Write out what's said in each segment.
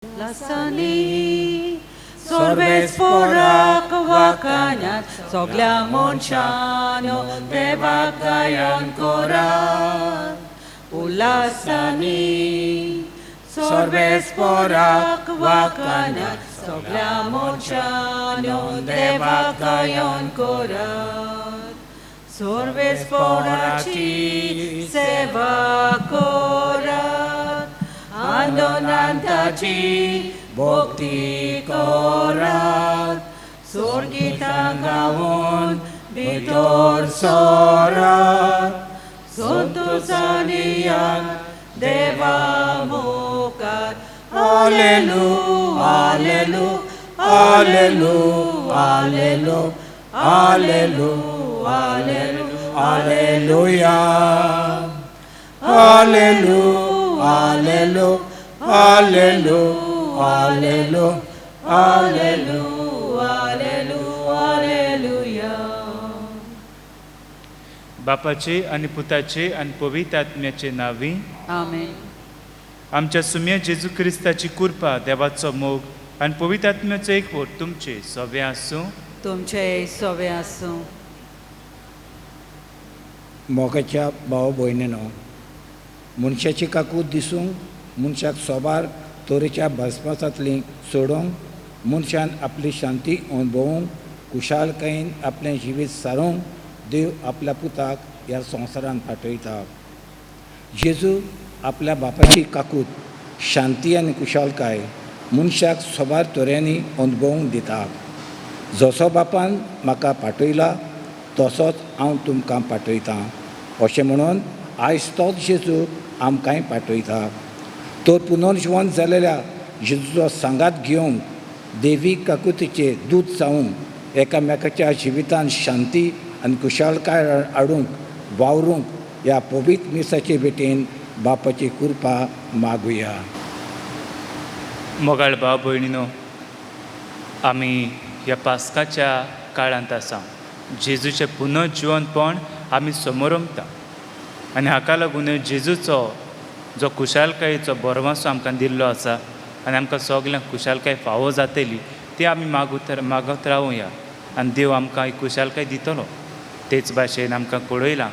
Lasani Sorves porak wakanyat Sogla monshano Devak gayon korat Ulasani Sorves porak wakanyat Sogla monshano Devak gayon korat Sorves porachi seva korat Andonantachi bhakti korat Sorgitang gawon bitor sorat Sontosaniyan deva mukat Alleluia, Alleluia, Alleluia, Alleluia, Alleluia, Alleluia. Alleluia, Alleluia, Alleluia, Alleluia, Alleluia. बापाचे आणि पुताचे आणि पवित्र आत्म्याचे नावी आमेन. आमच्या सुम्य जेजू क्रिस्ताची कृपा देवाचो मोग आणि पवित्र आत्म्याचो एकवट तुमचे सवे आसूं. तुमचे सवे आसूं. मोगाच्या भाव भयणीनो, मनशाची काकूट दिसूंक मनशाक सोबार तोरेच्या भस्मासांतली सोडूंक मनशान आपली शांती अनुभवूंक कुशालकायेन आपलें जिवीत सारूंक देव आपल्या पुताक ह्या संवसारांत पाठयता. जेजू आपल्या बापाची काकूट शांती आनी कुशालकाय मनशाक सोबार तोऱ्यांनी अनुभवूंक दिता. जसो बापान म्हाका पाठयला तसोच हांव तुमकां पाठयतां अशें म्हणून आयज तोच जेजू आमकांय पाठयता. तो पुनर्जीवन जालेल्या जेजूचो सांगात घेवंक देवी काकुतीचे दूत जावंक एकामेकाच्या जिवितांत शांती आनी कुशालकाय हाडूंक वावरूंक ह्या पवित्र मिसाचे भेटेन बापाची कृपा मागुया. मोगाळ भाव भयणीनो, आमी ह्या पास्काच्या काळांत आसा. जेजूचें पुनर्जीवनपण आमी समोर रमता आनी हाका लागून जेजूचो जो कुशालकायेचो बरवासो आमकां दिल्लो आसा आनी आमकां सगल्यांक कुशालकाय फावो जातली ती आमी मागत रावुया आनी देव आमकां ही कुशालकाय दितलो. तेच भाशेन आमकां कळयलां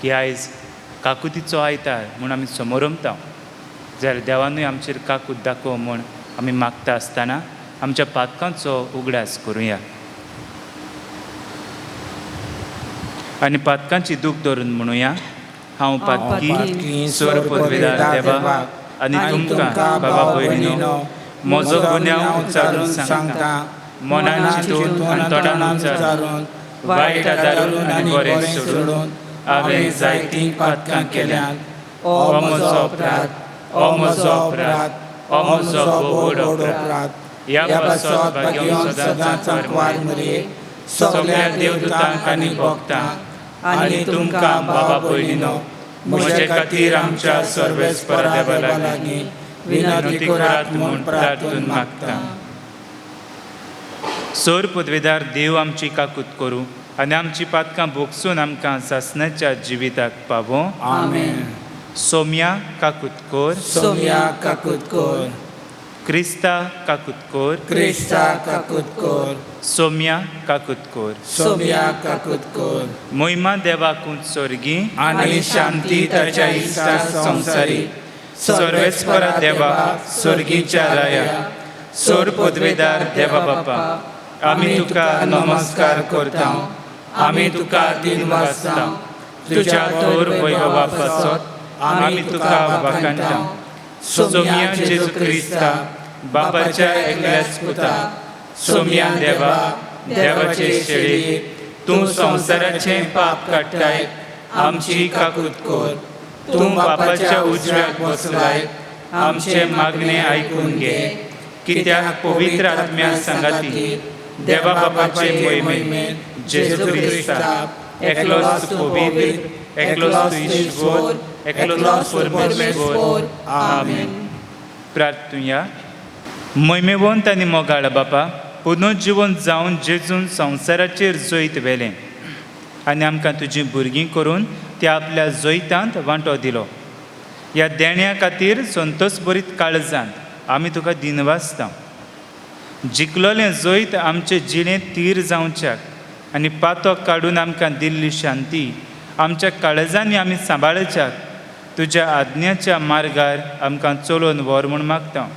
की आयज काकुतीचो आयतार म्हूण आमी समोर रमता. जाल्यार देवानूय आमचेर काकूत दाखोव म्हूण आमी मागता आसतना आमच्या पातकांचो उगडास करुया आनी पातकांची दूख धरून म्हणुया. हांव पातकी स्वर पदवीदार देवा आनी तुमकां बाबा भयणीनो म्हजो गुन्यांव उच्चारून सांगता. मनान चिंतून आनी तोंडान उच्चारून वायट आदारून आनी बरें सोडून हांवें जायतीं पातकां केल्यात. हो म्हजो अपराध, हो म्हजो अपराध, हो म्हजो व्हड अपराध. ह्या पासत भाग्योन सदांच वार मरे सगळ्या देवदूतांक आनी भक्तांक आनी तुमकां बाबा भयणीनो म्हजे खातीर आमच्या सर्वेस्पर देवा लागीं विनंती करात म्हूण प्रार्थून मागता. सोर पदवेदार देव आमची काकूत करूं आनी आमची पातकां भोगसून आमकां सासणाच्या जिविताक पावो. आमेन. सोम्या काकूत कोर, सोम्या काकूत कोर, क्रिस्ता काकूत कोर, क्रिस्ता काकूत कोर, सोम्या काकूत कोर. सोम्या काकूत कोर. मोहिमा देवाकूंच सोर्गी आनी शांती ताच्या इश्टा संवसारी सर्वेस्पर देवा स्वर्गीच्या राया सोर पदवेदार देवा बापा आमी तुका नमस्कार करता. आमी तुका दिन वाजता. तुज्या थोर वैभवा पासत आमी तुका वाखाणटा. सोम्या जेजू क्रिस्ता बापाच्या एकल्याच पुता, सोम्या देवा देवाचे शेळी तूं संवसाराचें पाप काडटाय आमची काकूत कोर. तूं बापाच्या उजव्याक बसलाय आमचे मागणे आयकून घे. कित्याक पवित्र आत्म्या सांगाती देवा बापाचे मोहिमेन जेजू क्रिस्ता एकलोच पवित्र, एकलोच ईश्वर, एकलोच परमेश्वर. आमेन. प्रार्थुया. मोहिमेवंत आनी मोगाळ बापा, पुनर्जीवन जावन जेजून संवसाराचेर जैत व्हेलें आनी आमकां तुजीं भुरगीं करून त्या आपल्या जैतांत वांटो दिलो. ह्या देण्या खातीर संतोश भरीत काळजांत आमी तुका दिनवासता. जिखलोलें जैत आमचे जिणेंत तीर जावच्याक आनी पातोक काडून आमकां दिल्ली शांती आमच्या काळजांनी आमी सांबाळच्याक तुज्या आज्ञाच्या मार्गार आमकां चलोवन व्हर म्हूण मागता.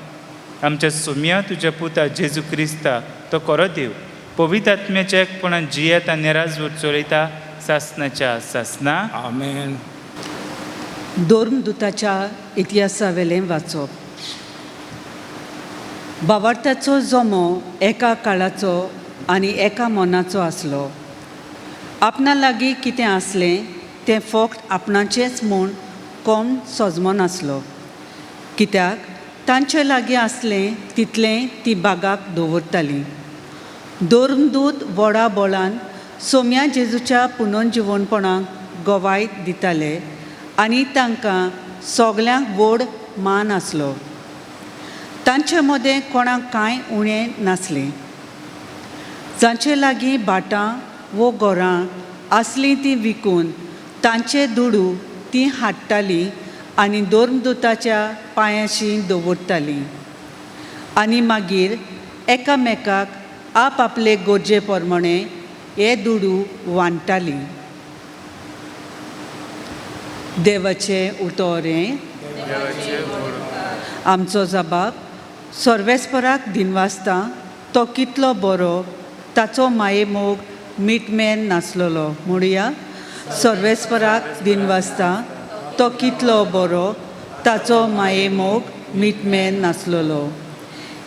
आमच्या सुम्या तुज्या पुता जेजू क्रिस्ता तो खरो देव पवित्र आत्म्याच्या एकपणान जियेत आनी राजवट चलयता सासणाच्या सासना. आमेन. धर्मदुताच्या इतिहासा वेलें वाचप. भावार्थाचो जमो एका काळाचो आनी एका मनाचो आसलो. आपणा लागीं कितें आसलें तें फकत आपणाचेंच म्हूण कोण सोजमो नासलो. कित्याक तांचे लागीं आसलें तितलें ती बागाक दवरतालीं. धर्मदूत व्हडा बोळान सोम्या जेजूच्या पुनर्जिवणपणाक गोवाय दिताले आनी तांकां सगल्यांक व्हड मान आसलो. तांचे मदें कोणाक कांय उणें नासलें. जांचे लागीं भाटां वो घरां आसलीं तीं विकून तांचे दुडू तीं हाडटालीं आनी धर्मदुताच्या पांयाशीं दवरतालीं आनी मागीर एकामेकाक आप आपले गरजे प्रमाणे हे दुडू वांटतालीं. देवाचें उतोरें. आमचो जबाब सर्वेस्पराक दिनवासता तो कितलो बरो ताचो माये मोग मिटमेन नासलोलो. म्हणुया सर्वेस्पराक दिनवासता तो कितलो बरो ताचो माये मोग मिटमेन नासलोलो.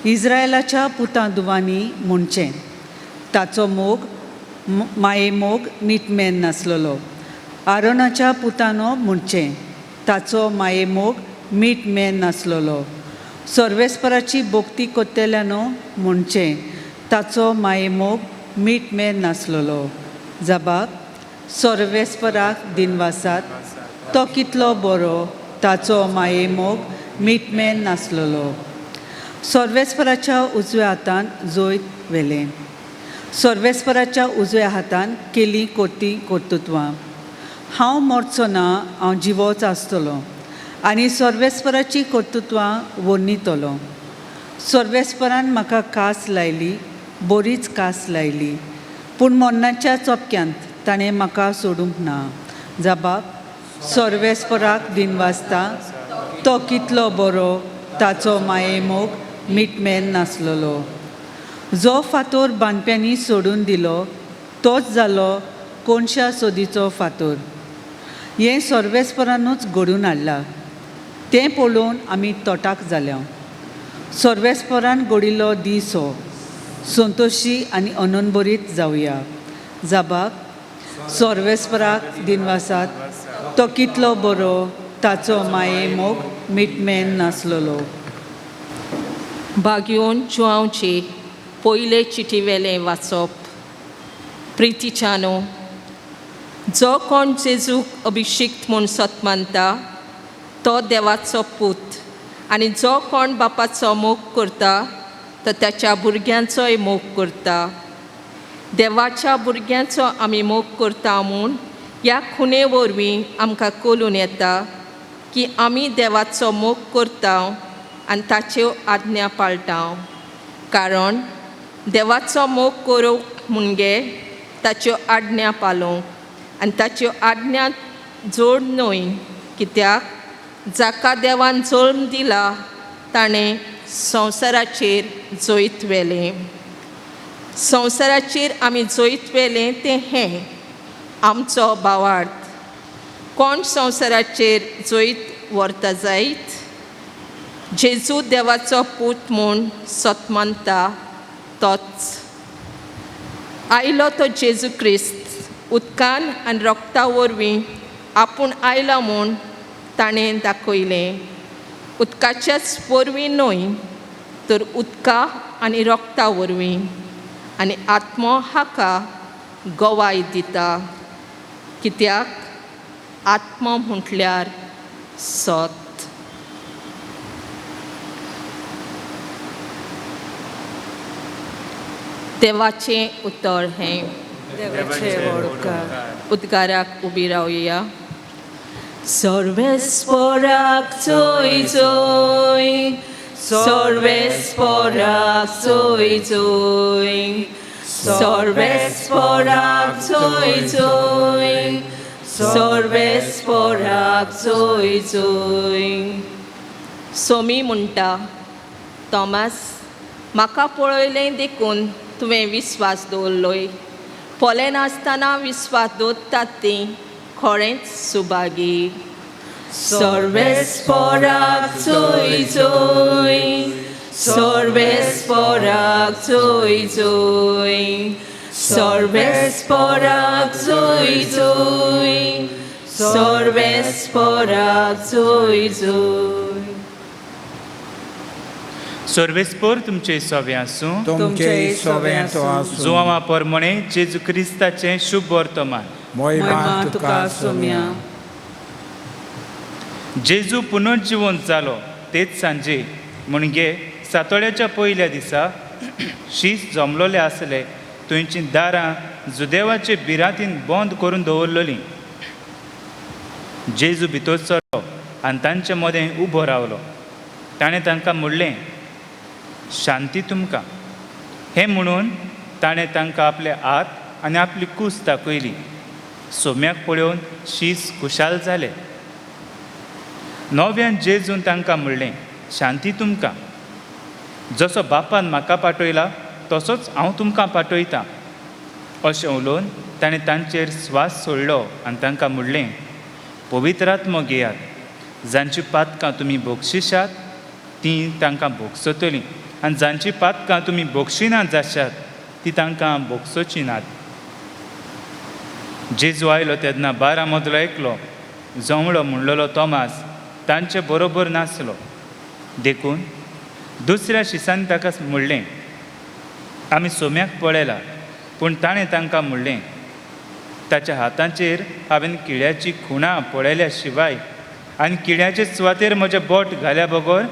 इस्रायलाच्या पुतांदुवांनी म्हणचें ताचो मोग माये मोग मिटमेन नासलोलो. आरोनाच्या पुतानो म्हणचें ताचो माये मोग मिटमेन नासलोलो. सर्वेस्पराची भोक्ती कोत्तेल्यानो म्हणचें ताचो माये मोग मिटमेन नासलोलो. जबाब सर्वेस्पराक दिनवासात तो कितलो बरो ताचो माये मोग मिटमेन नासलोलो. सर्वेस्पराच्या उजव्या हातान जोयत वेलें. सर्वेस्पराच्या उजव्या हातान केलीं कोती कर्तुत्वां. हांव मरचो ना, हांव जिवोच आसतलो आनी सर्वेस्पराची कर्तुत्वां वर्णितलो. सर्वेस्परान म्हाका कास लायली, बरीच कास लायली, पूण मरणाच्या चोपक्यांत ताणें म्हाका सोडूंक ना. जबाब सर्वेस्पराक दिनवासता तो कितलो बरो ताचो माये मोग मिटमेन नासलोलो. जो फातोर बांदप्यांनी सोडून दिलो तोच जालो कोणशा सोदीचो फातोर. हें सर्वेस्परानूच घडून हाडलां. तें पळोवन आमी तोटाक जाल्या. सर्वेस्परान घडिल्लो दीस हो. संतोशी आनी आनंदभरीत जावया. जबाब सर्वेस्पराक दिनवासात तो कितलो बरो ताचो माये मोग मिटमेन नासलोलो. भाग्योन जुआंवचे पयले चिटी वेलें वाचप. प्रितीच्यानो, जो कोण जेजूक अभिषेक्त म्हूण सत मानता तो देवाचो पूत आनी जो कोण बापाचो मोग करता तो त्याच्या भुरग्यांचोय मोग करता. देवाच्या भुरग्यांचो आमी मोग करता म्हूण ह्या खुणे वरवीं आमकां कळून येता की आमी देवाचो मोग करता आनी ताच्यो आज्ञा पाळटा. कारण देवाचो मोग करूंक म्हणजे ताच्यो आज्ञा पाळूंक आनी ताच्यो आज्ञा जोड न्हय. कित्याक जाका देवान जल्म दिला ताणें संवसाराचेर जैत वेलें. संवसाराचेर आमी जैत वेलें तें हें आमचो भावार्थ. कोण संवसाराचेर जैत व्हरता जायत? जेजू देवाचो पूत म्हूण सत मानता तोच. आयलो तो जेजू क्रिस्त उदकान आनी रोगता वरवीं आपूण आयला म्हूण ताणें दाखयलें. उदकाच्याच वरवीं न्हय तर उदका आनी रोगता वरवीं. आनी आत्मो हाका गोवाय दिता. कित्याक आत्मो म्हटल्यार सत. देवाचें उतर हें. उद्गाराक उबी रावया. सर्वेस्पराक जय जय, Sorvesporak zoi zoi, Sorvesporak zoi zoi, Sorvesporak zoi zoi. Somi म्हणटा, तोमास, म्हाका पळयलें देखून तुवें विस्वास दवरलोय. पोले नासतना विस्वास दवरतात तीं खरेंच Subhagi. Sorvesporak zoi zoi, Sorvesporak zoi zoi, Sorvesporak zoi zoi, Sorvesporak zoi zoi. सर्वेस्पोर तुमचे सोवे आसूं. तुमचे सोबें तो आसूं. जुवामा पोरमणे जेजू क्रिस्ताचें शुभ वर्तमान. मोहिमा तुका सोम्या. जेजू पुनर्जीवन जालो तेच सांजे म्हणजे सातोळ्याच्या पयल्या दिसा शीस जमलोले आसले थंयचीं दारां जुदेवाचे बिरांतीन बंद करून दवरलेलीं. जेजू भितर सरलो आनी तांचे मदें उबो रावलो. ताणें तांकां म्हणलें, शांती तुमकां. हें म्हणून ताणें तांकां आपले हात आनी आपली कूस दाखयली. सोम्याक पळोवन शीस खुशाल जालें. नव्यान जेजून तांकां म्हणलें, शांती तुमकां. जसो बापान म्हाका पाठयला तसोच हांव तुमकां पाठयतां. अशें उलोवन ताणें तांचेर स्वास सोडलो आनी तांकां म्हणलें, पवित्र आत्मो घेयात. जांचीं पातकां तुमी बोगशिशात तीं तांकां बोगसतलीं आनी जांचीं पातकां तुमी बोगशिनात जाशात तीं तांकां बोगसोचीं नात. जेजू आयलो तेन्ना 12 मदलो एकलो जमलो म्हणलेलो तोमास तांचे बरोबर नासलो. देखून दुसऱ्या शिसांनी ताका म्हणलें, आमी सोम्याक पळयला. पूण ताणें तांकां म्हणलें, ताच्या हातांचेर हांवें किड्याची खुणां पळयल्या शिवाय आनी किड्याचे सुवातेर म्हजें बोट घाल्या बगर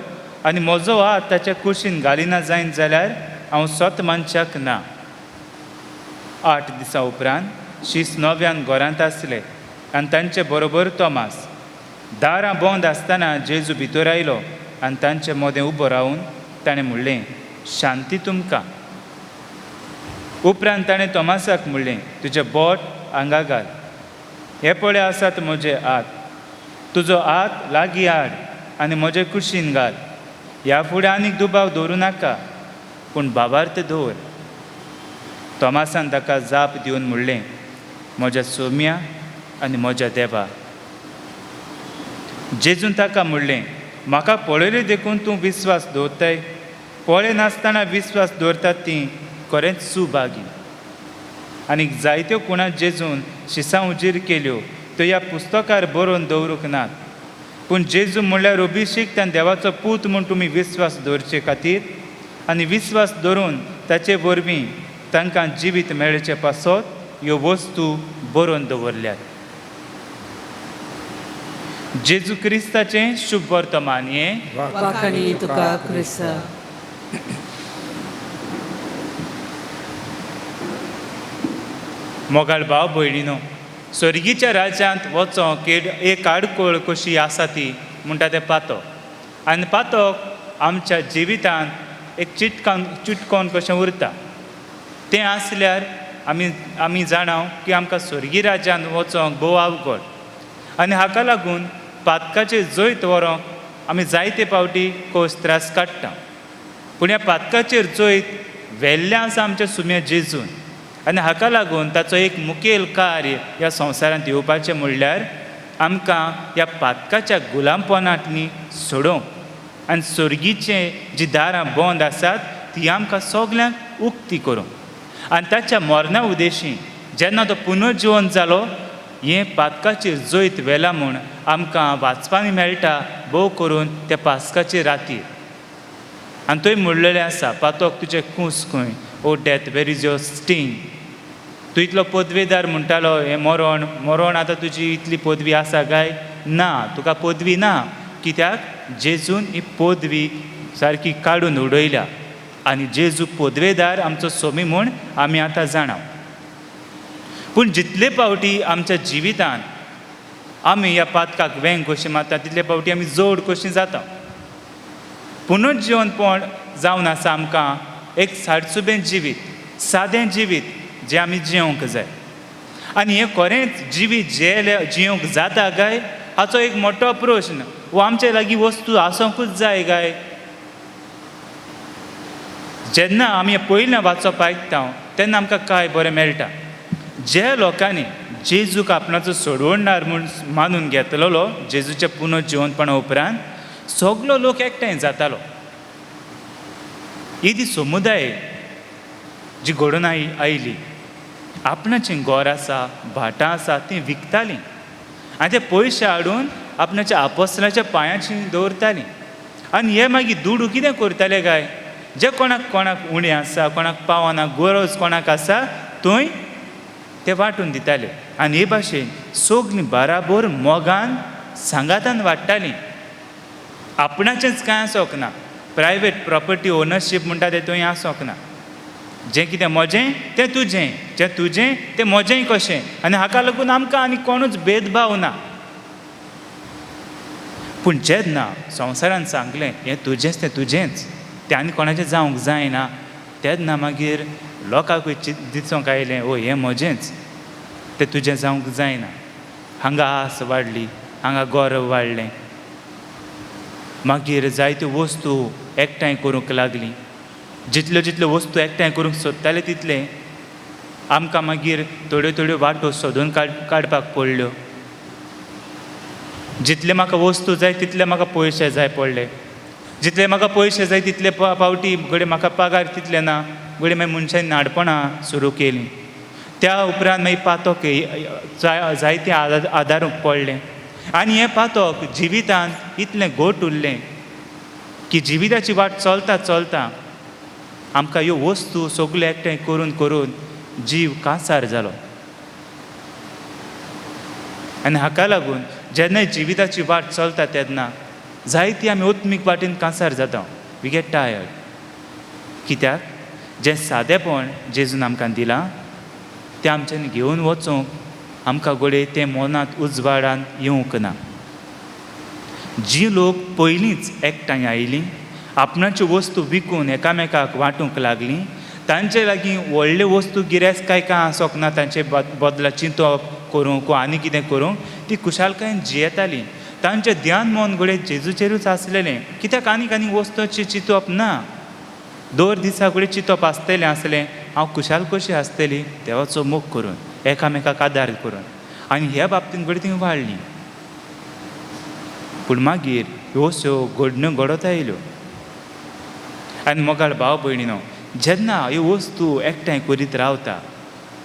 आनी म्हजो हात ताच्या कुशीन घालिना जायन जाल्यार हांव स्वत मनशाक ना. 8 दिसां उपरांत शीस नव्यान घरांत आसले आनी तांचे बरोबर तोमास. दारां बंद आसतना जेजू भितर आयलो आनी तांचे मदें उबो रावन ताणें म्हणलें, शांती तुमकां. उपरांत ताणें तोमासाक म्हणलें, तुजें बोट हांगा घाल. हे पळय आसात म्हजे हात. तुजो हात लागीं हाड आनी म्हजे कुशीन घाल. ह्या फुडें आनीक दुबाव दवरूं नाका, पूण बाबार्थ दवर. तोमासान ताका जाप दिवन म्हणलें, म्हज्या सोम्या आनी म्हज्या देवा. जेजून ताका म्हणलें, म्हाका पळयलें देखून तूं विस्वास दवरताय. पळय नासतना विस्वास दवरतात तीं खरेंच सुभागी. आनीक जायत्यो कुणां जेजून शिसां उजीर केल्यो त्यो ह्या पुस्तकार बरोवन दवरूंक नात. पूण जेजू म्हणल्यार अभिषेक आनी देवाचो पूत म्हूण तुमी विस्वास दवरचे खातीर आनी विस्वास दवरून ताचे वरवीं तांकां जिवीत मेळचे पासत ह्यो वस्तू बरोवन दवरल्यात. जेजू क्रिस्ताचें शुभ वर्तमान हें वाखाणी तुका क्रिस्ता. मोगाळ भाव भयणीनो, स्वर्गीच्या राज्यांत वचोंक एक आडकोळ कशी आसा ती म्हणटा तें पातक. आनी पातक आमच्या जिवितांत एक चिटकोन कशें उरता. तें आसल्यार आमी जाणाव की आमकां स्वर्गीय राज्यांत वचोंक भोव अवघड. आनी हाका लागून पातकाचेर जैत व्हरोंक आमी जायते फावटी कोस त्रास काडटा. पूण ह्या पातकाचेर जैत व्हेल्लें आसा आमच्या सुम्या जेजून. आनी हाका लागून ताचो एक मुखेल कार्य ह्या संवसारांत येवपाचें म्हणल्यार आमकां ह्या पातकाच्या गुलामपणांतलीं सोडोवंक आनी स्वर्गीचें जीं दारां बंद आसात तीं आमकां सगल्यांक उक्ती करूंक. आनी ताच्या मरणा उद्देशीं जेन्ना तो पुनर्जीवन जालो हें पातकाचेर जैत व्हेलां म्हूण आमकां वाचपाक मेळटा भोव करून त्या पास्काचे रातीर. आनी थंय म्हणलेलें आसा, पातक तुजें कूस खंय, o death where is your sting. तूं इतलो पदवेदार म्हणटालो हें मरण आतां तुजी इतली पदवी आसा काय? ना, तुका पदवी ना. कित्याक जेजून ही पदवी सारकी काडून उडयल्या. आनी जेजू पदवेदार आमचो सोमी म्हूण आमी आतां जाणाव. पूण जितले फावटी आमच्या जिवितांत आमी ह्या पातकाक वेंग कशी मारता तितले फावटी आमी जोड कशीं जाता. पुनर्जीवनपण जावन आसा आमकां एक साडसुबें जिवीत, सादें जिवीत जें आमी जियोंक जाय. आनी हें खरेंच जिवीत जियोंक जाता काय हाचो एक मोठो प्रश्न. वो आमचे लागीं वस्तू आसोंकूच जाय काय? जेन्ना आमी पयलें वाचप आयकता तेन्ना आमकां काय बरें मेळटा. जे लोकांनी जेजूक आपणाचो सोडवणदार म्हूण मानून घेतलेलो जेजूच्या पुनर्जीवनपणा उपरांत सगलो लोक एकठांय जातालो. ही ती समुदाय जी घडोवन आयली. आपणाचें घर आसा, भाटां आसा तीं विकतालीं आनी ते पयशे हाडून आपणाच्या आपोस्तलाच्या पांयाचीं दवरतालीं. आनी हे मागीर दुडू कितें करताले काय, जे कोणाक उणें आसा, कोणाक पावना, गरज कोणाक आसा थंय ते वांटून दिताले. आनी हे भाशेन सगलीं बराबर मोगान सांगातान वाडटालीं. आपणाचेंच कांय आसोंक ना. प्रायवेट प्रॉपर्टी ओनरशीप म्हणटा तें थंय आसोंक ना. जें कितें म्हजें तें तुजें, जें तुजें तें म्हजेंय कशें. आनी हाका लागून आमकां आनी कोणूच भेदभाव ना. पूण जेन्ना संवसारान सांगलें हें तुजेंच तें तुजेंच, तें आनी कोणाचें जावंक जायना, तेन्ना मागीर लोकांकूय दिसोंक आयलें ओ हें म्हजेंच, तें तुजें जावंक जायना. हांगा आस वाडली, हांगा गौरव वाडलें. मागीर जायत्यो वस्तू एकठांय करूंक लागलीं. जितल्यो वस्तू एकठांय करूंक सोदताले तितले आमकां मागीर थोड्यो वाटो सोदून काडपाक पडल्यो. जितले म्हाका वस्तू जाय तितले म्हाका पयशे जाय पडले. जितले म्हाका पयशे जाय तितले पावटी घडये म्हाका पगार तितले ना. घडये मागीर मनशांनी नाडपणां सुरू केलीं. त्या उपरांत मागीर पातोक जायते आदारूंक पडलें. आनी हें पातोक जिवितांत इतलें घोट उरलें की जिविताची वाट चलता आमकां ह्यो वस्तू सगल्यो एकठांय करून जीव कांसार जालो. आनी हाका लागून जेन्ना जिविताची वाट चलता तेन्ना जायती आमी ओत्मीक वाटेन कांसार जाता. We get tired. कित्याक जें सादेपण जेजून आमकां दिलां तें आमच्यान घेवन वचूंक आमकां घडये तें मनांत उजवाडान येवंक ना. जीं लोक पयलींच एकठांय आयलीं, आपणाच्यो वस्तू विकून एकामेकाक वांटूंक लागलीं, तांचे लागीं व्हडल्यो वस्तू गिरेस्तकाय कांय आसोंक ना. तांचे बदला चिंतप करूंक वा आनी कितें करूंक ती कुशालकायेन जियेतालीं. तांचें ध्यान मन घडये जेजूचेरूच आसलेलें. कित्याक आनी वस्तूचें चिंतप ना. दर दिसा घडये चिंतप आसलें हांव कुशाल कशी आसतली देवाचो मोग करून, एकामेकाक आदार करून. आनी ह्या बाबतींत घडये तीं वाडलीं. पूण मागीर ह्यो घडण्यो घडत आयल्यो. आनी मोगाळ भाव भयणीनो, जेन्ना ह्यो वस्तू एकठांय करीत रावता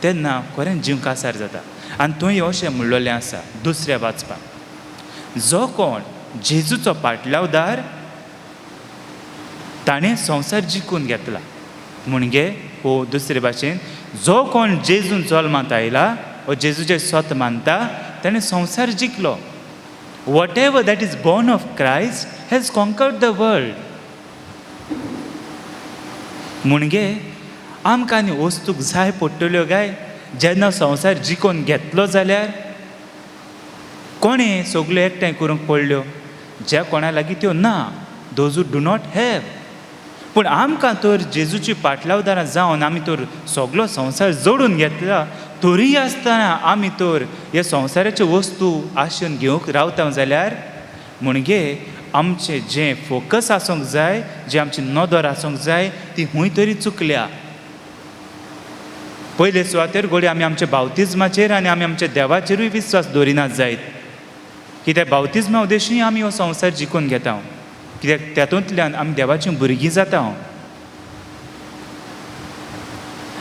तेन्ना खरेंच जीव कांसार जाता. आनी थंय अशें म्हणलेलें आसा दुसऱ्या वाचपाक, जो कोण जेजूचो पाटलावदार ताणें संवसार जिखून घेतला. म्हणजे हो दुसरे भाशेन जो कोण जेजून जल्मांत आयला वा जेजूचें स्वत मानता ताणें संवसार जिखलो. Whatever that is born of Christ has conquered the world. म्हणजे आमकां आनी वस्तूक जाय पडटल्यो काय जेन्ना संवसार जिखून घेतलो जाल्यार कोणें सगल्यो एकठांय करूंक पडल्यो. ज्या कोणा लागीं त्यो ना, those who do not have. पूण आमकां तर जेजूची पाटलावदारां जावन आमी तर सगलो संवसार जोडून घेतला, तरी आसतना आमी तर ह्या संवसाराच्यो वस्तू आशेन घेवंक रावता जाल्यार म्हणजे आमचें जें फोकस आसूंक जाय, जें आमची नदर आसूंक जाय ती खूंय तरी चुकल्या. पयले सुवातेर घडये आमी आमच्या बावतिजमाचेर आनी आमी आमच्या देवाचेरूय विस्वास दवरिनात जायत. कित्याक बावतिजमा उद्देशूय आमी हो संवसार जिखून घेता. कित्याक तातूंतल्यान आमी देवाचीं भुरगीं जाता.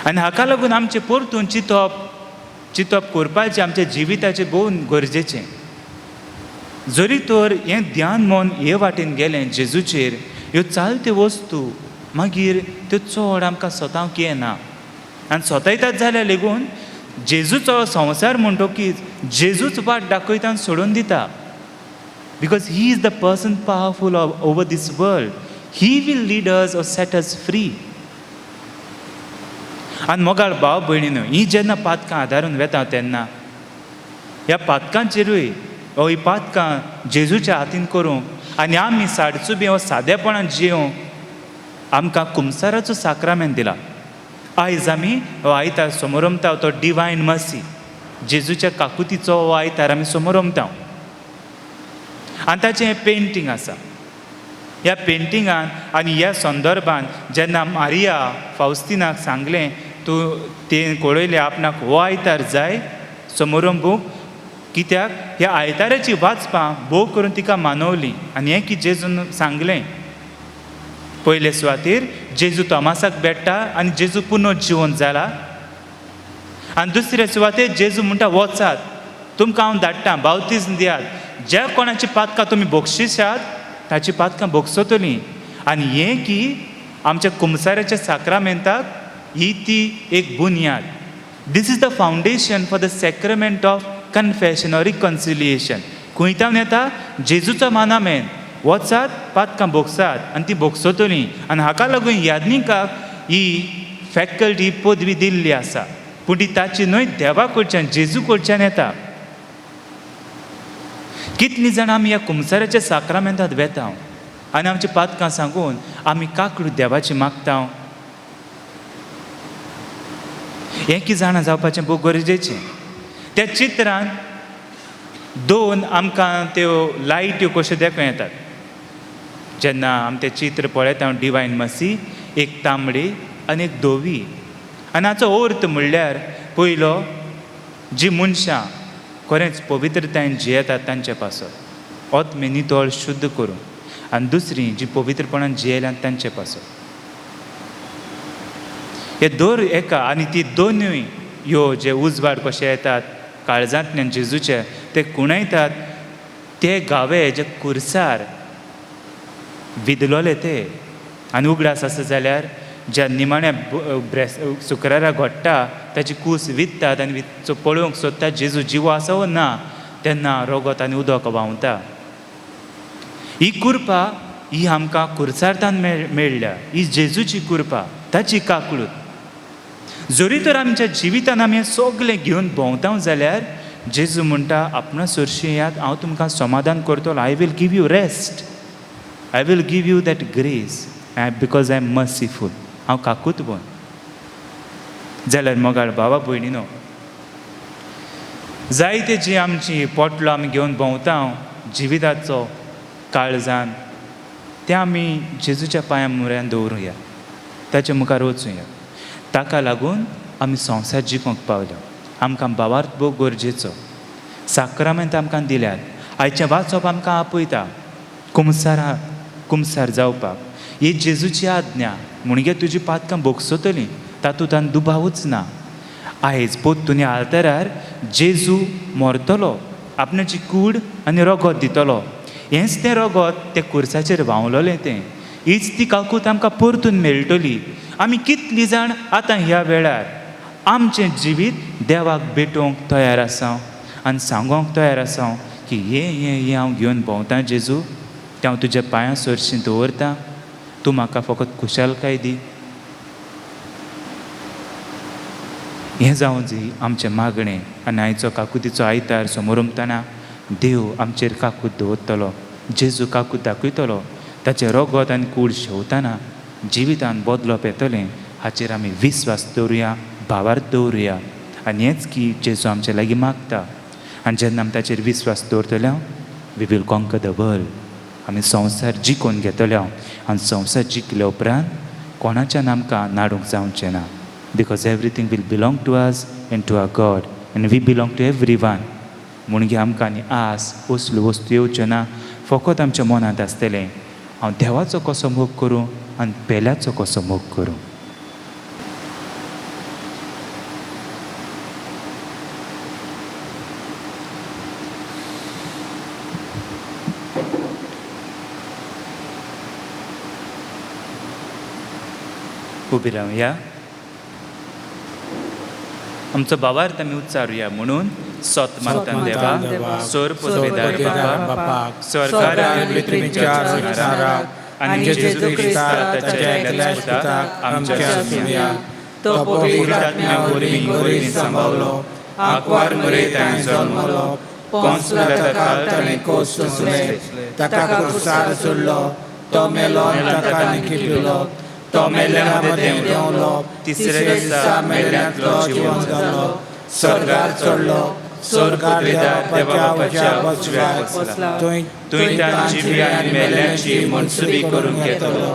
आनी हाका लागून आमचें परतून चिंतप करपाचें आमच्या जिविताचें भोव गरजेचें. जरी तर हें ध्यान मन हे वाटेन गेलें जेजूचेर, ह्यो चालत्यो वस्तू मागीर त्यो चड आमकां स्वतावंक येना. आनी स्वतायतात जाल्यार लेगून जेजूचो संवसार म्हणटकीच जेजूच वाट दाखयता आनी सोडून दिता. Because he is the person powerful over this world. He will lead us or set us free. आनी मोगाळ भाव भयणीनो, ही जेन्ना पातकां आदारून वेता तेन्ना ह्या पातकांचेरूय ही पातकां जेजूच्या हातीन करूंक आनी आमी साडचो बी हो सादेपणान जियोंक आमकां कुमसाराचो साक्रामेंत दिला. आयज आमी हो आयतार समोर उमता तो डिवायन मसी जेजूच्या काकुतीचो हो आयतार आमी समोर उमता. आनी ताचें हें पेंटींग आसा. ह्या पेंटिंगान आनी ह्या संदर्भान जेन्ना मारिया फावस्तिनाक सांगलें तूं तें कळयलें आपणाक हो आयतार जाय समोर उमूंक, कित्याक ह्या आयताराची वाचपां भोव करून तिका मानवली. आनी हें की जेजून सांगलें पयले सुवातेर जेजू तोमासाक भेट्टा आनी जेजू पुनर्जिवन जाला. आनी दुसरे सुवातेर जेजू म्हणटा वचात, तुमकां हांव धाडटां, बावतिजम दियात, ज्या कोणाची पातकां तुमी बोगशिशात ताची पातकां बोगसतलीं. आनी हें की आमच्या कुमसाराच्या साक्रामेंताक ही ती एक बुनयाद. This is the foundation for the sacrament of confession or reconciliation. खंयतावन येता जेजूचो मानामेंत, वचात पातकां बोगसात आनी ती बोगसतलीं. आनी हाका लागून याज्ञिकाक ही फॅकल्टी पदवी दिल्ली आसा, पूण ती ताची न्हय देवा कडच्यान जेजू कडच्यान येता. कितलीं जाणां आमी ह्या कुमसाराच्या साक्रामेंतांत वेता आनी आमची पातकां सांगून आमी काकूड देवाची मागता. हें की जाणा जावपाचें खूब गरजेचें. त्या चित्रान दोन आमकां त्यो लायट्यो कश्यो देखूं येतात. जेन्ना आमी तें चित्र पळयता डिवायन मसी, एक तांबडी आनी एक धवी. आनी हाचो अर्थ म्हणल्यार पयलो जीं मनशां खरेंच पवित्रतायेन जियेतात तांचे पासत, ओतमे नितळ शुद्ध करून. आनी दुसरी जीं पवित्रपणान जियेल्यात तांचे पासत. हे दोर एका आनी ती दोनूय ह्यो जे उजवाड कशे येतात काळजांतल्यान जेजूचे, ते कुणयतात ते गावे जे कुर्सार विदलोले ते. आनी उगडास आसा जाल्यार ज्या निमाण्या शुक्रारा घोडटा ताची कूस वित्तात आनी पळोवंक सोदतात जेजू जिवो आसा वो ना, तेन्ना रगत आनी उदक व्हांवता. ही कृपा ही आमकां कुर्सार्थान मेळ्ळ्या. ही जेजूची कृपा, ताची काकूळट. जरी तर आमच्या जिवितान आमी हें सगळें घेवन भोंवता जाल्यार जेजू म्हणटा आपणा सरशी याद, हांव तुमकां समाधान करतलो. I will give you rest, I will give you that grace because I am merciful. हांव काकूतपण. जाल्यार मोगाळ भावा भयणीनो, जायते जी आमची पोटलो आमी घेवन भोंवता जिविताचो काळजान, तें आमी जेजूच्या पांया मुऱ्यान दवरुया, ताच्या मुखार वचुया. ताका लागून आमी संवसार जिखूंक पावल्या. आमकां भावार्थ भोव गरजेचो. साक्रामेंत आमकां दिल्यात. आयचें वाचप आमकां आपयता कुमसार जावपाक. ही जेजूची आज्ञा, म्हणजे तुजी पातकां बोगसतलीं, तातूंत दुबावूच ना. आयज पोत्तुनी आल्तारार जेजू मरतलो, आपणाची कूड आनी रगत दितलो. हेंच तें रगत त्या कुर्साचेर व्हांवलोलें तें. हीच ती काकूत आमकां परतून मेळटली. आमी कितलीं जाण आतां ह्या वेळार आमचें जिवीत देवाक भेटोवंक तयार आसा आनी सांगोंक तयार आसा की हें हांव घेवन भोंवता जेजू, तें हांव तुज्या पांयां सरशीं दवरतां, तूं म्हाका फकत खुशालकाय दी. हें जावं जी आमचें मागणें. आनी आयचो काकुतीचो आयतार समोर उमतना देव आमचेर काकूत दवरतलो, जेजू काकूत दाखयतलो. ताचें रगत आनी कूड शेवताना जिवितान बदलप येतलें हाचेर आमी विस्वास दवरुया, भावार्थ दवरुया. आनी हेंच की जेजू आमचे लागीं मागता. आनी जेन्ना आमी ताचेर विस्वास दवरतले we will conquer the world. आमी संवसार जिखून घेतले आनी संवसार जिखले उपरांत कोणाच्यान आमकां नाडूंक जावचें ना. Because everything will belong to us and to our God and we belong to everyone. म्हणजे आमकां आनी आस असल्यो वस्तू येवच्यो ना. फकत आमच्या मनांत आसतलें हांव देवाचो कसो मोग करूं आनी पेल्याचो कसो मोग करूं. उबी रावया. आमचो भावार्थ आमी उच्चारुया म्हणून सोत मागतां देवा, सोर पदवेदार बापाक, स्वर्गार आनी पृथ्वीच्या सुनाराक आनी जेजू क्रिस्ताक ताच्या एकल्याच पुताक आमच्या सुया, तो पवित्र आत्म्या वरवीं सांबाळलो, आंकवार मरेंत जल्मलो, पोंसला ताका ताणें कोस सोंसले ताका क्रुसार सोडलो तो मेलो आनी ताका निखिल्लो तो मेल्यांमध्ये देंवलो तिसरे दिसा मेल्यांतलो जिवंत जालो स्वर्गार चडलो स्वर्गार देवा बापाच्या उजव्याक बसला तुंय तांची बी आनी मेल्यांची मनसुबी करून घेतलो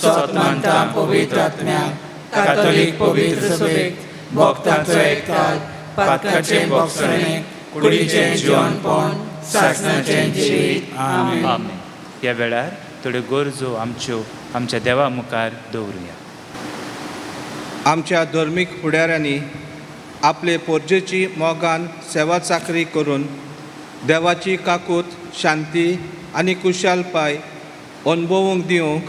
सतमानता पवित्र आत्म्याक कातोलीक पवित्र सभेक भक्तांचो एकठांय पातकाचे भोगसणे कुडीचें जिवनपण सासणाचें जिवीत आमेन. आमेन. ह्या वेळार थोड्यो गरजो आमच्या देवा मुखार दवरुया. आमच्या धर्मीक फुडाऱ्यांनी आपले पोरजेची मोगान सेवा चाकरी करून देवाची काकूत शांती आनी कुशालपाय अनुभवूंक दिवंक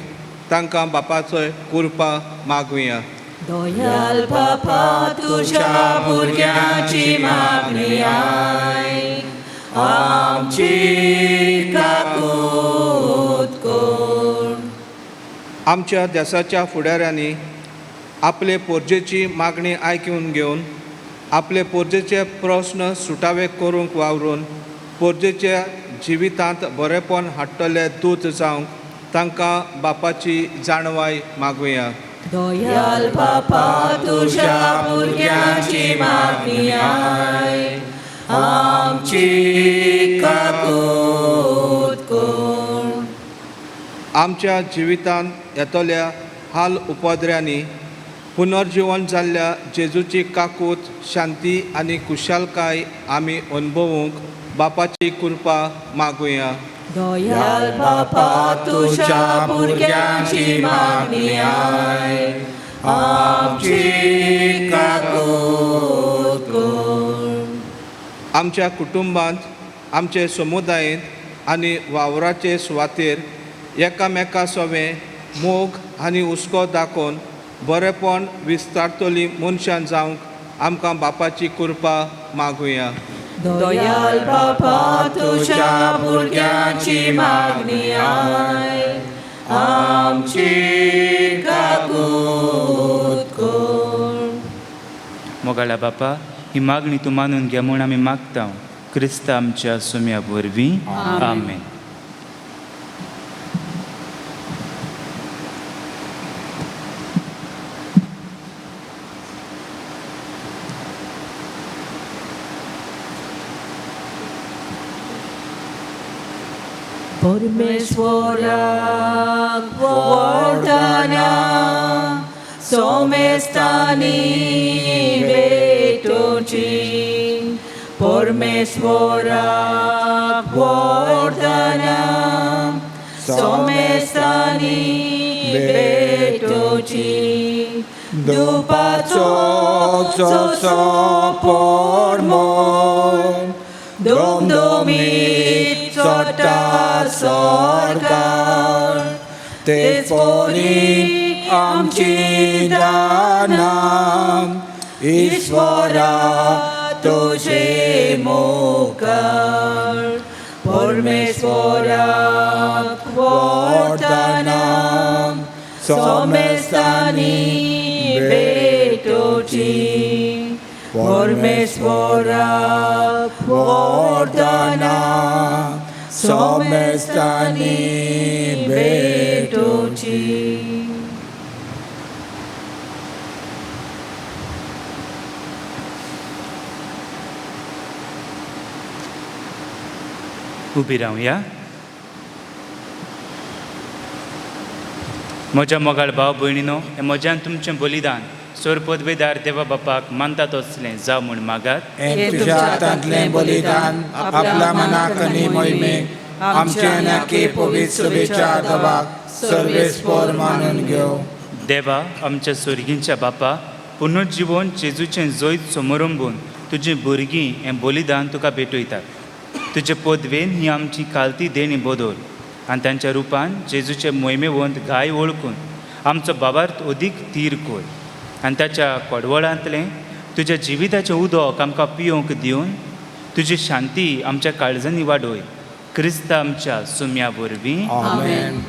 तांकां बापाचो कृपा मागुया. दयाल बापा तुझ्या भुरग्याची मागणी आयक आमची काकूत कोर. आमच्या देशाच्या फुडाऱ्यांनी आपले पोरजेची मागणी आयकून घेवन आपले पोरजेचे प्रस्न सुटावे करूंक वावरून पोरजेच्या जिवितांत बरेपण हाडटले दूत जावंक तांकां बापाची जाणवाय मागुया. दयाल बापा तुझ्या भुरग्याची मागणी आयक आमची काकूत कोर. आमच्या जिवितांत येतल्या हाल उपद्र्यांनी पुनर्जीवन जाल्ल्या जेजूची काकूत शांती आनी कुशालकाय आमी अनुभवूंक बापाची कृपा मागुया. दयाल बापा तुझ्या भुरग्याची मागणी आयक आमची काकूत कोर. आमच्या कुटुंबांत आमचे समुदायांत आनी वावराचे सुवातेर एकामेका सोबे मोग आनी हुस्को दाखोवन बरेपण विस्तारतली मनशां जावंक आमकां बापाची कृपा मागुया. दयाल बापा तुझ्या भुरग्याची मागणी आयक आमची काकूत कोर. मोगाळा बापा ही मागणी तूं मानून घे म्हूण आमी मागता क्रिस्त आमच्या सुम्या वरवीं आमेन. परमेश्वराक वरदाना सोमेस्तानी भेटोची परमेश्वराक वरदाना सोमेस्तानी भेटोची दुपाचो चोचो परमोन दोमदोमीत चोटा सरकार तेच पोरी आमची दानां ईश्वरा तुझे मोकार परमेश्वराक वरदानां सोमेस्तानी भेटोची परमेश्वराक वरदानां सोमेस्तानी भेटोची. उबी रावया. म्हज्या मोगाळ भाव भयणीनो हें म्हज्यान तुमचें बलिदान सोर पदवेदार देवा बापाक मानतात असलें जावं म्हूण मागात. हे तुझ्या हातांतलें बलिदान आपल्या मनाक आनी मोहिमेक आमचे नाकी पवित्र सभेच्या आदाराक सर्वेस्पर मानून घेव. देवा आमच्या स्वर्गींच्या बापा पुनर्जीवन जेजूचें जैत समोरंबून तुजीं भुरगीं हें बलिदान तुका भेटयतात. तुजे पदवेन ही आमची कालती देणी बदल आनी तांच्या रुपान जेजूचे मोहिमेवंत गाय वळखून आमचो बाबार्थ अदीक तीर कोर आनी ताच्या कडवळांतलें तुज्या जिविताचें उदक आमकां पियोंक दिवन तुजी शांती आमच्या काळजांनी वाडोय क्रिस्त आमच्या सुम्या वरवीं आमेन.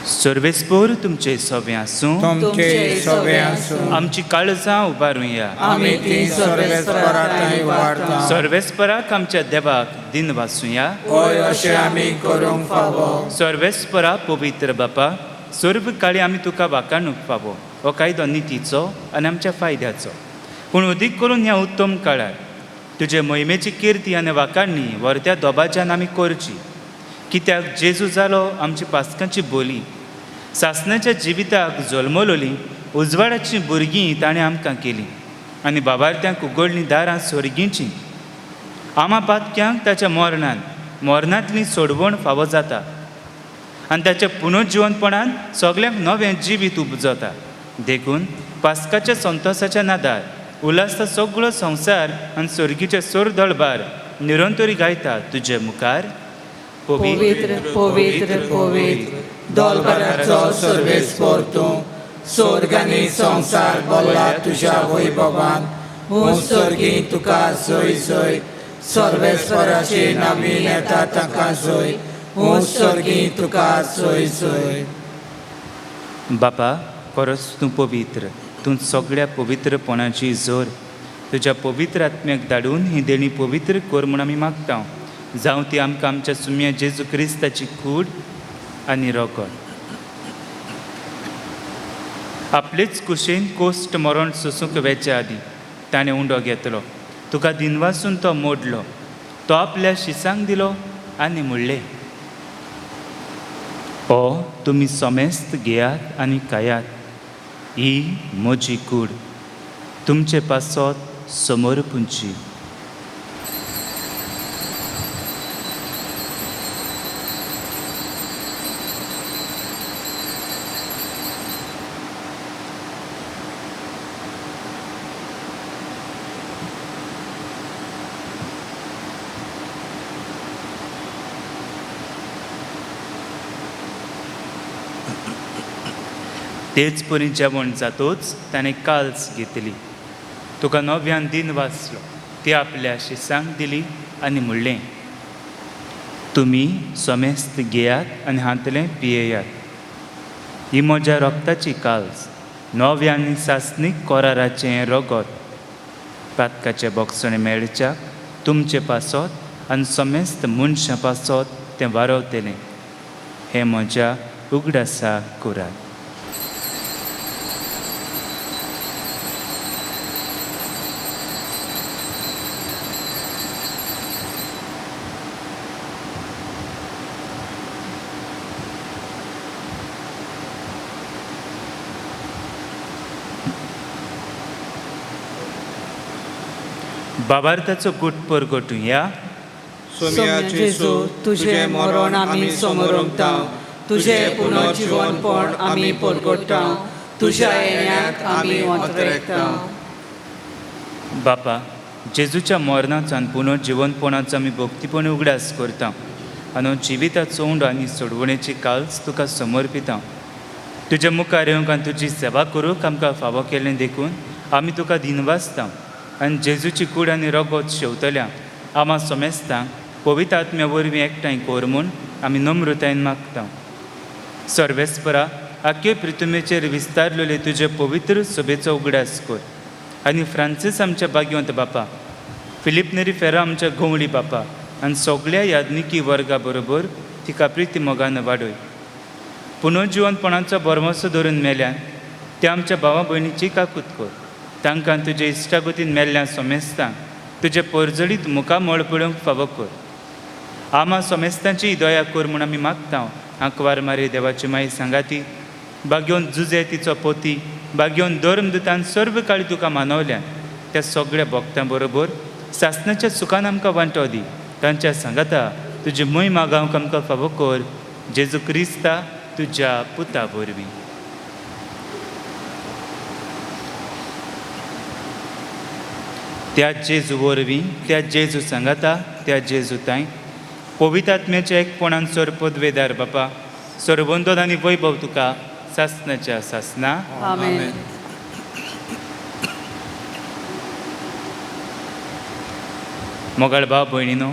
सर्वेस्पोर तुमचे सवे आसूं तुमचे सवे आसूं आमची काळजां उबारुया आमी ती सर्वेस्परांत वाडटा सर्वेस्पराक आमच्या देवाक दिन वाचुया होय अशें आमी करूंक फावो सर्वेस्परा पवित्र बापा सर्व काळी आमी तुका वाखाणूक फावो हो कायदो नितीचो आनी आमच्या फायद्याचो पूण अदीक करून ह्या उत्तम काळार तुजे मोहिमेची किर्ती आनी वाखाणणी व्हरत्या दोबाच्यान आमी करची कित्याक जेजू जालो आमची पासकांची बोली सासणाच्या जिविताक जल्मलोली उजवाडाची भुरगीं ताणें आमकां केली आनी बाबार्थ्यांक उगडलीं दारां स्वर्गींचीं आमा पातक्यांक ताच्या मरणांतली सोडवण फावो जाता आनी ताच्या पुनर्जिवनपणान सगळ्यांक नवें जिवीत उपजता देखून पास्काच्या संतोसाच्या नादार उल्हास सगळो संवसार आनी स्वर्गीचे सोर दळबार निरंतरी गायता तुजे मुखार पवित्र पवित्र पवित्र दोलबराचो सर्वेस्पोर तूं स्वर्ग आनी संवसार भरला तुज्या वैभवान हूं सर्गी तुका सय सय सर्वेस्पराची नवीन येता ताका सय हूं सर्गी तुका सय सय बापा खरोच तूं पवित्र तूं सगळ्या पवित्रपणाची जोर तुज्या पवित्र आत्म्याक धाडून ही देणी पवित्र कर म्हूण आमी मागता जावं ती आमकां आमच्या सुम्या जेजू क्रिस्ताची कूड आनी रोगड आपलेच कुशेन कोश्ट मरण सोसूंक वेचे आदी ताणें उंडो घेतलो तुका दिनवासून तो मोडलो तो आपल्या शिसांक दिलो आनी म्हणलें ओ तुमी समेस्त घेयात आनी खायात ही म्हजी कूड तुमचे पासत समोर पुंची तेच परी जेवण जातोच ताणें काल्स घेतली तुका नव्यान दिन वाचलो ती आपल्या शिसांक दिली आनी म्हणलें तुमी समेस्त घेयात आनी हातलें पियेयात ही म्हज्या रोगताची काल्स नव्या आनी सासणीक कोराराचें रोगत पातकाचे बोगसणे मेळच्याक तुमचे पासत आनी समेस्त मनशां पासत तें वारवतलें हें म्हज्या उगडासा कुरात बाबार्थाचो गुट परगटुया सोम्या जेजू तुझे मरण आमी समोरता तुझे पुनर्जीवनपण आमी परगटा तुज्या येण्याक आमी अंतरेकता बापा जेजूच्या मरणाचो आनी पुनर्जीवनपणाचो आमी भक्तीपण उगडास करता आनी जिविताचो उंड आनी सोडवणेची काल्स तुका समर्पिता तुज्या मुखार येवंक आनी तुजी सेवा करूंक आमकां फावो केलें देखून आमी तुका दिनवासता आनी जेजूची कूड आनी रोगत शेवतल्या आमा समेस्तांक पवित्र आत्म्या वरवीं एकठांय कर म्हूण आमी नम्रतायेन मागता सर्वेस्परा आख्खे पृथ्वीचेर विस्तारलेले तुजे पवित्र सभेचो उगडास कर आनी फ्रांसीस आमच्या भाग्यवंत बापा फिलीप नेरी फेरा आमच्या घोवळी बापा आनी सगळ्या यादनिकी वर्गा बरोबर तिका प्रिती मोगान वाडय पुनर्जीवनपणाचो बरमसो धरून मेल्यान त्या आमच्या भावा भयणीची काकूत कर तांकां तुजे इश्टागतीन मेल्ल्या समेस्तांक तुजे परजडीत मुखार मळ पळोवंक फावो कर आमा समेस्तांची दया कर म्हूण आमी मागता आंकवार मारी देवाची माई सांगाती भाग्योन जुजे तिचो पोती भाग्योन धर्मदुतान सर्व काळी तुका मानवल्यान त्या सगळ्या भक्तां बरोबर सासणाच्या सुखान आमकां वांटो दी तांच्या सांगाता तुजी मय मागावंक आमकां फावो कर जेजू क्रिस्ता तुज्या पुता वरवीं त्या जेजू वरवीं त्या जेजू सांगाता त्या जेजू ताई पवित्र आत्म्याच्या एकपणान सरपद वेदार बापा सर्वंदोन आनी वैभव तुका सासणाच्या सासना आमेन मोगाळ भाव भयणीनो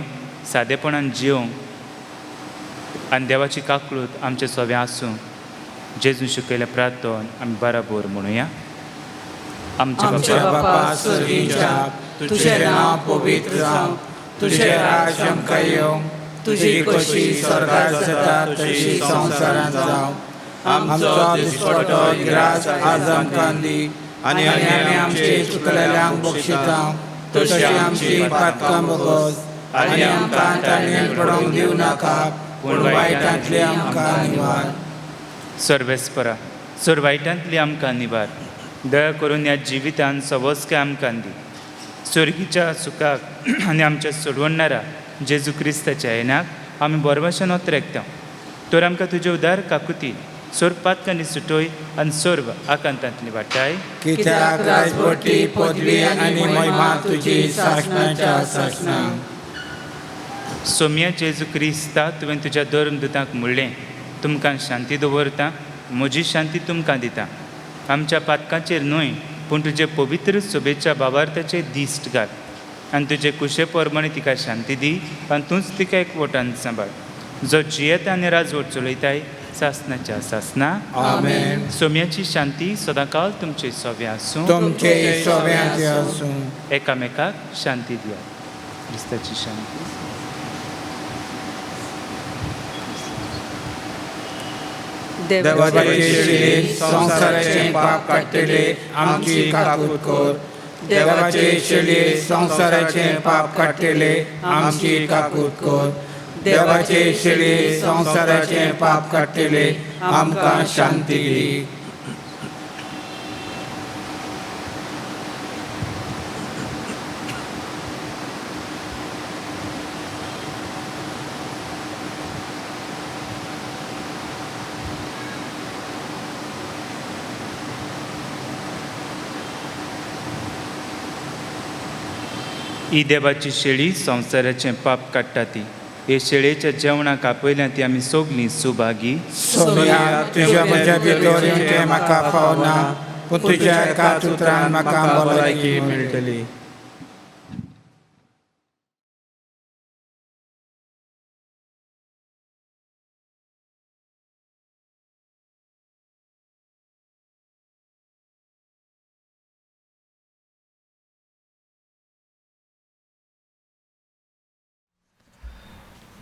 सादेपणान जिवंक आनी देवाची काकळूत आमचे सवे आसूं जेजू शिकयल्या प्रार्थन आमी बराबर म्हणुया. आमच्या बापा स्वर्गीच्या, तुझें नांव पवित्र जावं, तुझें राज्य आमकां येवं, तुजी कशी स्वर्गांत जाता तशी संवसारांत जावं. आमचो दिसपट्टो गिरास आज आमकां दी, आनी आमी आमचे चुकलेल्यांक बक्षिता, तशी आमची पातकां बगस, आनी आमकां ताणयेंत पडोवंक दिवं नाका, पूण वायटांतली आमकां निवार. सर्वेस्परा, वायटांतली आमकां निवार. दया करून ह्या जिवितांत सवस्के आमकां दी. स्वर्गीच्या सुखाक आनी आमच्या सोडवणारा जेजू क्रिस्ताच्या येण्याक आमी बरभाशेन ओतरेकता. तर आमकां तुजे उदार काकुती सोर पातकांनी सुटोय आनी सोर्व आकांतांतली वाटाय. कित्याक राजवटी पदवी आनी महिमा तुजी सासणाच्या सासणा. सोम्या जेजू क्रिस्ता तुवें तुज्या धर्मदुतांक म्हणलें, तुमकां शांती दवरता, म्हजी शांती तुमकां दिता. आमच्या पातकांचेर न्हय, पूण तुजे पवित्र सोबेच्या भावार्थाचेर दिश्ट घाल, आनी तुजे कुशे परमणे तिका शांती दी, आनी तूंच तिका एकवटान सांबाळ. जो जियेता आनी राजवट चलयताय सासणाच्या सासणा. आमेन. सोम्याची शांती सदांकाळ तुमचे सोबे आसूं. तुमचे सोब्यांत आसूं. एकामेकाक शांती दिया. क्रिस्ताची शांती. देवाचे शिले संसाराचे पाप काडटले आमची काकूट कर. देवाचे शिले संसाराचे पाप काडटले आमची काकूट कर. देवाचे शिले संसाराचे पाप काडटले आमकां शांती दी. ही देवाची शेळी संवसाराचें पाप काडटा ती. हे शेळयेच्या जेवणाक आपयल्या ती आमी सगलीं सुभागी. सोम्या तुज्या म्हज्या भितर येवचें म्हाका फावना, पूण तुज्या एका उतरान म्हाका भलायकी मेळटली.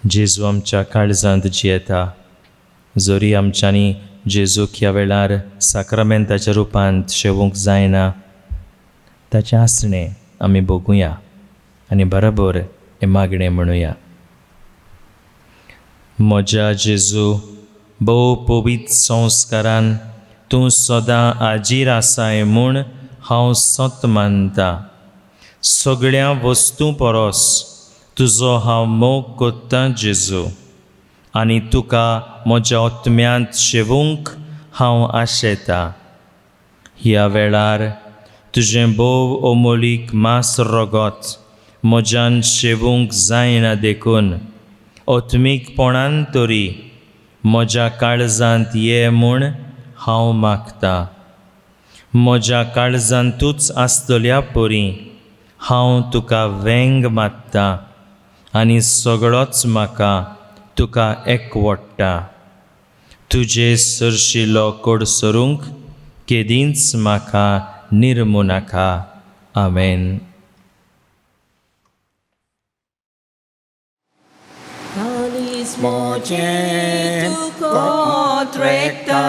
जेजू आमच्या काळजांत जियेता. जोरी आमच्यांनी जेजूक ह्या वेळार साक्रामेंताच्या रुपांत शेवूंक जायना, ताचें आसणें आमी बगुया आनी बराबर हें मागणें म्हणुया. म्हज्या जेजू, भोव पवित्र संस्कारान तूं सदां आजीर आसाय म्हूण हांव सत मानता. सगळ्या वस्तू परस तुजो हांव मोग कोत्तां जेजू, आनी तुका म्हज्या आत्म्यांत शेवूंक हांव आशेतां. ह्या वेळार तुजें भोव अमोलीक मास रगत म्हज्यान शेवूंक जायना देखून आत्मीकपणान तरी म्हज्या काळजांत ये म्हूण हांव मागतां. म्हज्या काळजांतूच आसतल्या परी हांव तुका वेंग मात्तां, आनी सगळोच म्हाका तुका एकवडटा. तुजे सरशिलो कोडसरूंक केदींच म्हाका निर्मू नाका. आमेन. मोचें कोत्रेकता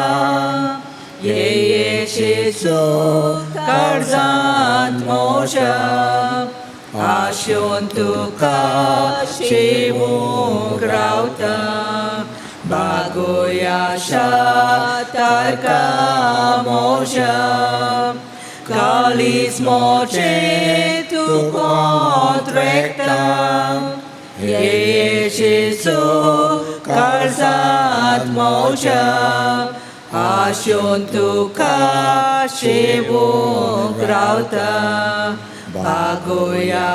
ये जेजू काळजांत मोच्या, आशोन तुका शेवूंक रावता. बागोया तारका मोच्या, कालीस मोचे तू कोत्रेकता. ये जेजू काळजांत मोच्या, आशोन तुका शेवूंक रावता. बागोया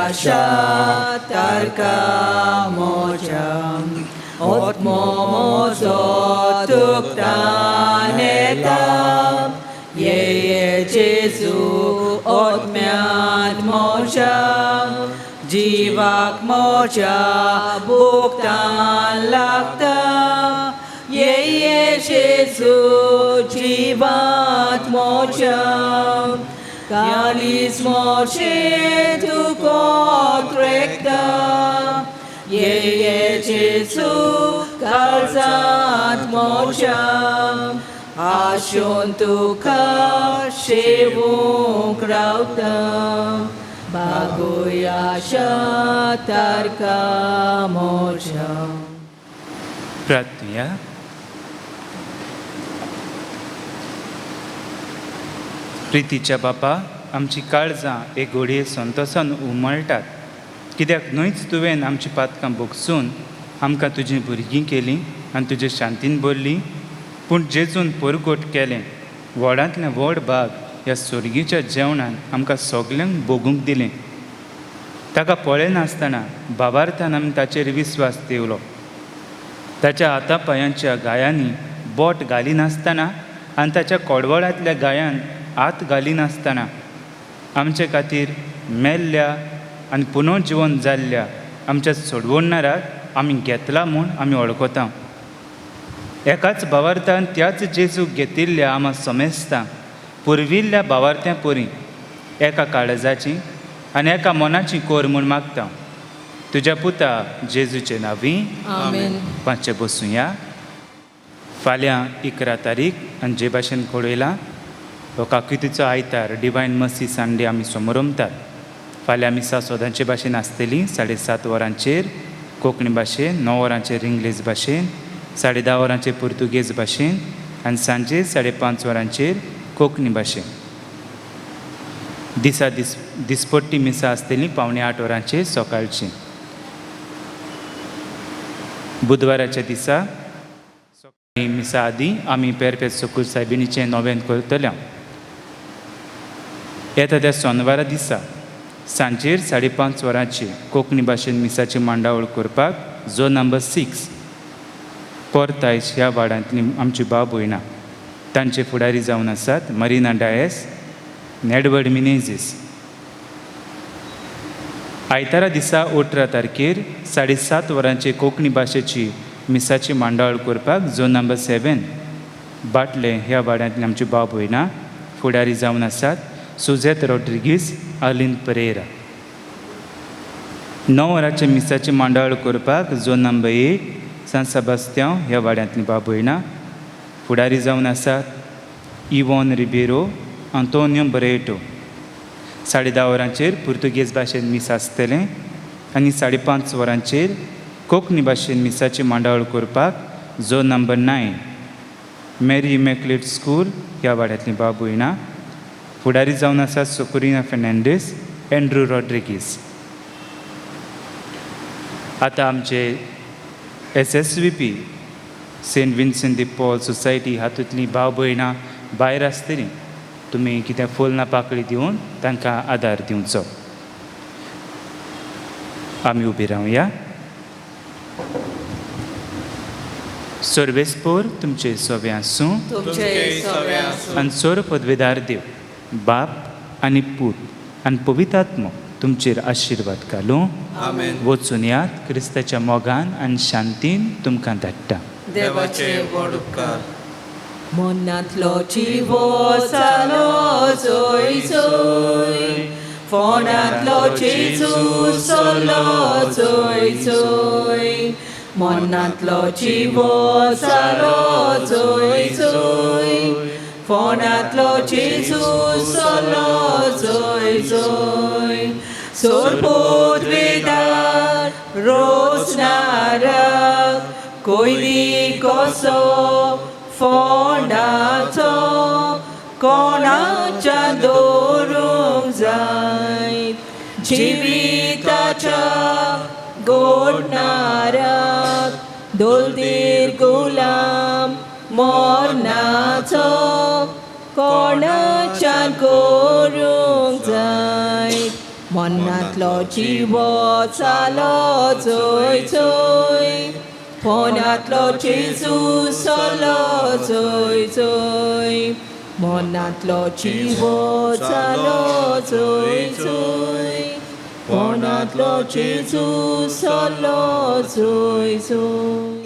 तारका मोच्या, ओत्मो मोजो तुकतान येता. ये जेजू ओत्म्यांत मोच्या, जीवाक मोच्या बुकतान लागता. 예예 제수 지밭 모자 가리스 모체 두고 트랙다 예예 제수 갈삿 모자 아숀 두카 쉐붕 크라우다 바고야샤 타르카 모자 प्रार्थना. प्रितीच्या बापा, आमची काळजां एक घडये संतोशान उमळटात, कित्याक न्हूच तुवें आमची पातकां भोगसून आमकां तुजीं भुरगीं केलीं आनी तुजे शांतीन भरलीं. पूण जेजून परगोट केलें व्हडांतलें व्हड भाग ह्या स्वर्गीच्या जेवणान आमकां सगल्यांक भोगूंक दिलें. ताका पळयनासतना भावार्थान आमी ताचेर विस्वास दवरलो. ताच्या हाता पांयांच्या गायांनी बोट घालिनासतना आनी ताच्या कोडवळांतल्या गायान हात घालिनासतना आमचे खातीर मेल्ल्या आनी पुनर्जिवन जाल्ल्या आमच्या सोडवणाराक आमी घेतला म्हूण आमी वळखता. एकाच भावार्थान त्याच जेजूक घेतिल्ल्या आमा समेस्तां पुर्विल्ल्या भावार्थ्यां परी एका काळजाची आनी एका मनाची कोर म्हूण मागता. तुज्या पुता जेजूचे नांवी आमेन. पांचशे बसूया. फाल्यां 11 तारीख आनी जे भाशेन कळयलां हो काकुतीचो आयतार डिवायन मसी संडे आमी समोरमतात. फाल्यां मिसा सोदांचे भाशेन आसतली 7:30 वरांचेर कोंकणी भाशेन, 9 वरांचेर इंग्लीश भाशेन, 10:30 वरांचेर पुर्तुगेज भाशेन आनी सांजे 5:30 वरांचेर कोंकणी भाशेन. दिसपट्टी मिसा आसतली 7:45 वरांचेर सकाळची. बुधवाराच्या दिसा सकाळी मिसा आदी आमी पेरपेत सकूल सायबिणीचें नोवेन करतल्या. येता त्या सोनवारा दिसा सांजेर 5:30 वरांचेर कोंकणी भाशेन मिसाची मांडावळ करपाक जो नंबर 6 पोर्तायस ह्या वाड्यांतलीं आमची भाव भयणां तांचे फुडारी जावन आसात मरिना डायस, एडवर्ड मिनेझीस. आयतारा दिसा 18 तारखेर 7:30 वरांचेर कोंकणी भाशेची मिसाची मांडावळ करपाक जो नंबर 7 बाटले ह्या वाड्यांतलीं आमची भाव भयणां फुडारी जावन आसात सुजेत रॉड्रिगीस, आर्लिन परेरा. 9 वरांचेर मिसाची मांडावळ करपाक जो नंबर 8 सान सेबास्त्यांव ह्या वाड्यांतलीं भाव भयणां फुडारी जावन आसात इवॉन रिबेरो, आंतोनियो बरेटो. 10:30 वरांचेर पुर्तुगेज भाशेन मिस आसतलें आनी 5:30 वरांचेर कोंकणी भाशेन मिसाची मांडावळ करपाक जो नंबर 9 मेरी इमॅक्युलेट स्कूल ह्या वाड्यांतलीं भाव भयणां फुडारी जावन आसात सोकोरिना फेर्नांडीस, एंड्रू रॉड्रिगीस. आतां आमचे SSVP सेंट विन्सेंट दी पॉल सोसायटी हातूंतलीं भाव भयणां भायर आसतलीं तुमी कितें फुलना पाकळी दिवन तांकां आदार दिवचो. आमी उबी रावया. सर्वेस्पोर तुमचे सोवे आसूं आनी सोर पदवेदार देव बाप आनी पूत आनी पवित्र आत्मो तुमचेर आशिर्वाद घालूं. वचून यात क्रिस्ताच्या मोगान आनी शांतीन तुमकां धाडटा. देवाचे व्हड उपकार. मनांतलो जिवो जालो चोय चोय, फोंडांतलो जेजू सोलो चोय चोय. मनांतलो जिवो जालो चोय चोय, फोंडांतलो जेजू सोलो चोय चोय. सोरपोत वेदार रोज नारक कोयली कसो फोंडाचो कोणाच्या दवरूंक जाय. जिविताच्या गोडनाराक दोलदीर गुलाम मोरनाचो कोणाच्यान करूंक जाय. मनांतलो जिवो जालो चोय चोय, फोंडांतलो जेजू सोलो चोय चोय. मनांतलो जिवो जालो चोय चोय, फोंडांतलो जेजू सोलो चोय चोय.